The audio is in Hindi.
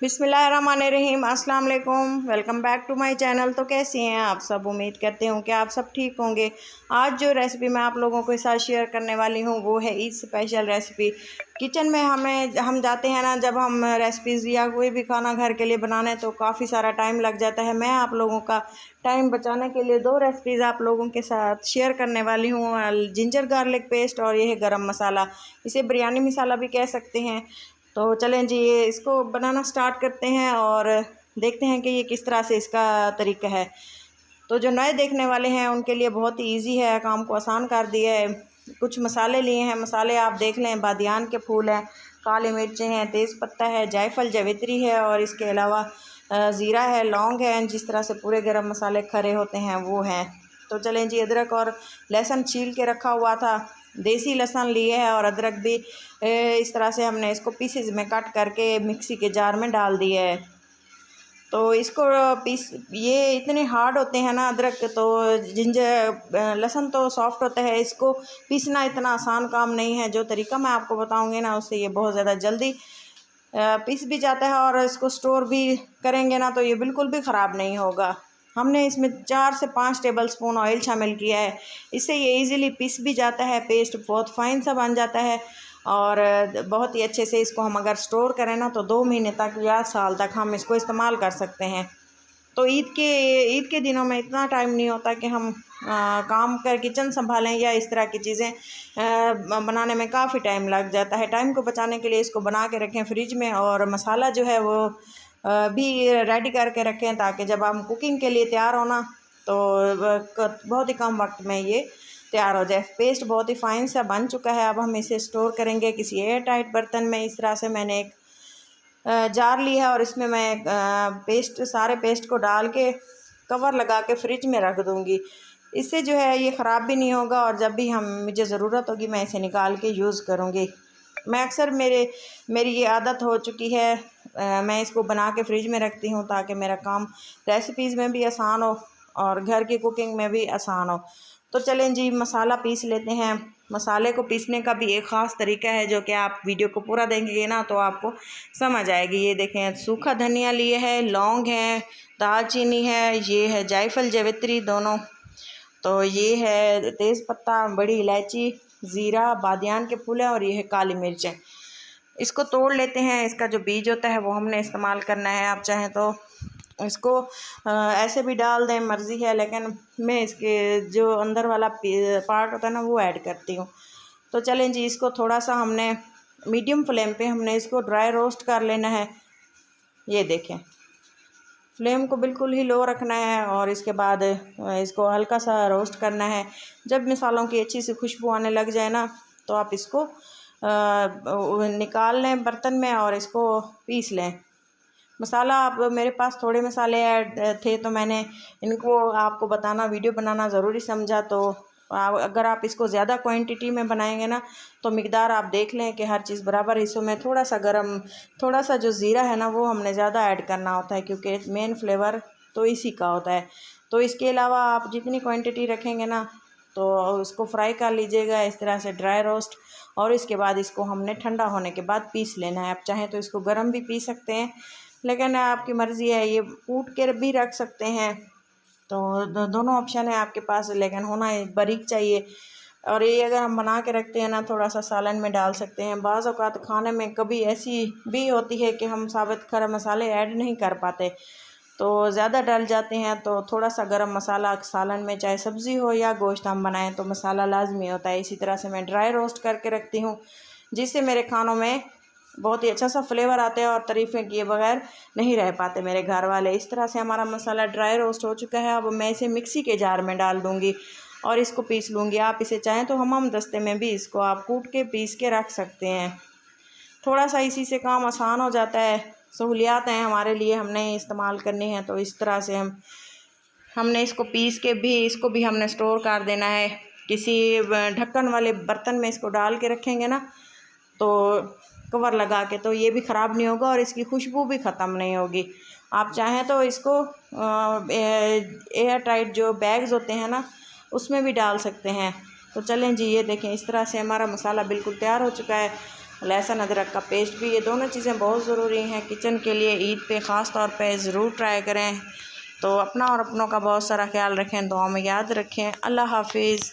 बिस्मिल्लाहिर्रहमानिर्रहीम, अस्सलाम वालेकुम। Welcome back to my channel. तो कैसी हैं आप सब? उम्मीद करते हूँ कि आप सब ठीक होंगे। आज जो रेसिपी मैं आप लोगों के साथ शेयर करने वाली हूँ वो है ईद स्पेशल रेसिपी। किचन में हम जाते हैं ना, जब हम रेसिपीज़ या कोई भी खाना घर के लिए बनाने तो काफ़ी सारा टाइम लग जाता है। मैं आप लोगों का टाइम बचाने के लिए 2 रेसिपीज़ आप लोगों के साथ शेयर करने वाली हूँ। जिंजर गार्लिक पेस्ट और ये है गरम मसाला, इसे बिरयानी मसाला भी कह सकते हैं। तो चलें जी, ये इसको बनाना स्टार्ट करते हैं और देखते हैं कि ये किस तरह से इसका तरीका है। तो जो नए देखने वाले हैं उनके लिए बहुत ही इजी है, काम को आसान कर दिया है। कुछ मसाले लिए हैं, मसाले आप देख लें, बादियान के फूल हैं, काली मिर्चें हैं, तेज़पत्ता है, जायफल जावित्री है और इसके अलावा ज़ीरा है, लौंग है। जिस तरह से पूरे गरम मसाले खड़े होते हैं वो हैं। तो चलें जी, अदरक और लहसुन छील के रखा हुआ था, देसी लहसुन लिए है और अदरक भी इस तरह से हमने इसको पीसेज में कट करके मिक्सी के जार में डाल दिया है। तो इसको ये इतने हार्ड होते हैं ना अदरक, तो जिंजर लहसुन तो सॉफ्ट होता है, इसको पीसना इतना आसान काम नहीं है। जो तरीका मैं आपको बताऊंगी ना, उससे ये बहुत ज़्यादा जल्दी पीस भी जाता है और इसको स्टोर भी करेंगे ना तो ये बिल्कुल भी ख़राब नहीं होगा। हमने इसमें 4 से 5 टेबलस्पून ऑयल शामिल किया है, इससे ये इजीली पीस भी जाता है, पेस्ट बहुत फाइन सा बन जाता है और बहुत ही अच्छे से इसको हम अगर स्टोर करें ना तो 2 महीने तक या साल तक हम इसको इस्तेमाल कर सकते हैं। तो ईद के दिनों में इतना टाइम नहीं होता कि हम काम कर किचन संभालें या इस तरह की चीज़ें बनाने में काफ़ी टाइम लग जाता है। टाइम को बचाने के लिए इसको बना के रखें फ्रिज में और मसाला जो है वो भी रेडी करके रखें, ताकि जब हम कुकिंग के लिए तैयार होना तो बहुत ही कम वक्त में ये तैयार हो जाए। पेस्ट बहुत ही फाइन सा बन चुका है। अब हम इसे स्टोर करेंगे किसी एयर टाइट बर्तन में। इस तरह से मैंने एक जार ली है और इसमें मैं सारे पेस्ट को डाल के कवर लगा के फ्रिज में रख दूँगी। इससे जो है ये ख़राब भी नहीं होगा और जब भी मुझे ज़रूरत होगी मैं इसे निकाल के यूज़ करूँगी। मैं अक्सर मेरी ये आदत हो चुकी है, मैं इसको बना के फ्रिज में रखती हूँ ताकि मेरा काम रेसिपीज़ में भी आसान हो और घर की कुकिंग में भी आसान हो। तो चलें जी, मसाला पीस लेते हैं। मसाले को पीसने का भी एक ख़ास तरीका है जो कि आप वीडियो को पूरा देखेंगे ना तो आपको समझ आएगी। ये देखें, सूखा धनिया लिए है, लौंग है, दालचीनी है, ये है जायफल जावित्री दोनों, तो ये है तेज़पत्ता, बड़ी इलायची, ज़ीरा, बादियान के फूल है और ये है काली मिर्चें। इसको तोड़ लेते हैं। इसका जो बीज होता है वो हमने इस्तेमाल करना है। आप चाहें तो इसको ऐसे भी डाल दें, मर्ज़ी है, लेकिन मैं इसके जो अंदर वाला पार्ट होता है ना वो ऐड करती हूँ। तो चलें जी, इसको थोड़ा सा हमने मीडियम फ्लेम पे हमने इसको ड्राई रोस्ट कर लेना है। ये देखें, फ्लेम को बिल्कुल ही लो रखना है और इसके बाद इसको हल्का सा रोस्ट करना है। जब मसालों की अच्छी सी खुशबू आने लग जाए ना तो आप इसको निकाल लें बर्तन में और इसको पीस लें। मसाला आप मेरे पास थोड़े मसाले ऐड थे तो मैंने इनको आपको बताना, वीडियो बनाना ज़रूरी समझा। तो अगर आप इसको ज़्यादा क्वांटिटी में बनाएंगे ना तो मिकदार आप देख लें कि हर चीज़ बराबर हिस्सों में। थोड़ा सा जो ज़ीरा है ना वो हमने ज़्यादा ऐड करना होता है क्योंकि मेन फ्लेवर तो इसी का होता है। तो इसके अलावा आप जितनी क्वांटिटी रखेंगे ना तो उसको फ्राई कर लीजिएगा इस तरह से ड्राई रोस्ट, और इसके बाद इसको हमने ठंडा होने के बाद पीस लेना है। आप चाहें तो इसको गर्म भी पी सकते हैं, लेकिन आपकी मर्ज़ी है, ये कूट के भी रख सकते हैं। तो दोनों ऑप्शन है आपके पास, लेकिन होना बारीक चाहिए। और ये अगर हम बना के रखते हैं ना थोड़ा सा सालन में डाल सकते हैं। बाज़ औक़ात खाने में कभी ऐसी भी होती है कि हम साबित खड़े मसाले ऐड नहीं कर पाते तो ज़्यादा डल जाते हैं, तो थोड़ा सा गरम मसाला सालन में, चाहे सब्ज़ी हो या गोश्त हम बनाएं तो मसाला लाजमी होता है। इसी तरह से मैं ड्राई रोस्ट करके रखती हूँ जिससे मेरे खानों में बहुत ही अच्छा सा फ्लेवर आता है और तारीफ़ें किए बगैर नहीं रह पाते मेरे घर वाले। इस तरह से हमारा मसाला ड्राई रोस्ट हो चुका है। अब मैं इसे मिक्सी के जार में डाल दूँगी और इसको पीस लूँगी। आप इसे चाहें तो हमाम दस्ते में भी इसको आप कूट के पीस के रख सकते हैं। थोड़ा सा इसी से काम आसान हो जाता है, सहूलियात हैं हमारे लिए, हमने इस्तेमाल करनी है। तो इस तरह से हमने इसको पीस के भी इसको भी हमने स्टोर कर देना है। किसी ढक्कन वाले बर्तन में इसको डाल के रखेंगे ना तो कवर लगा के, तो ये भी ख़राब नहीं होगा और इसकी खुशबू भी ख़त्म नहीं होगी। आप चाहें तो इसको एयर टाइट जो बैग्स होते हैं ना उसमें भी डाल सकते हैं। तो चलें जी, ये देखें, इस तरह से हमारा मसाला बिल्कुल तैयार हो चुका है। लहसुन अदरक का पेस्ट भी। ये दोनों चीज़ें बहुत ज़रूरी हैं किचन के लिए। ईद पे ख़ास तौर पे ज़रूर ट्राई करें। तो अपना और अपनों का बहुत सारा ख्याल रखें, दुआ में याद रखें। अल्लाह हाफिज़।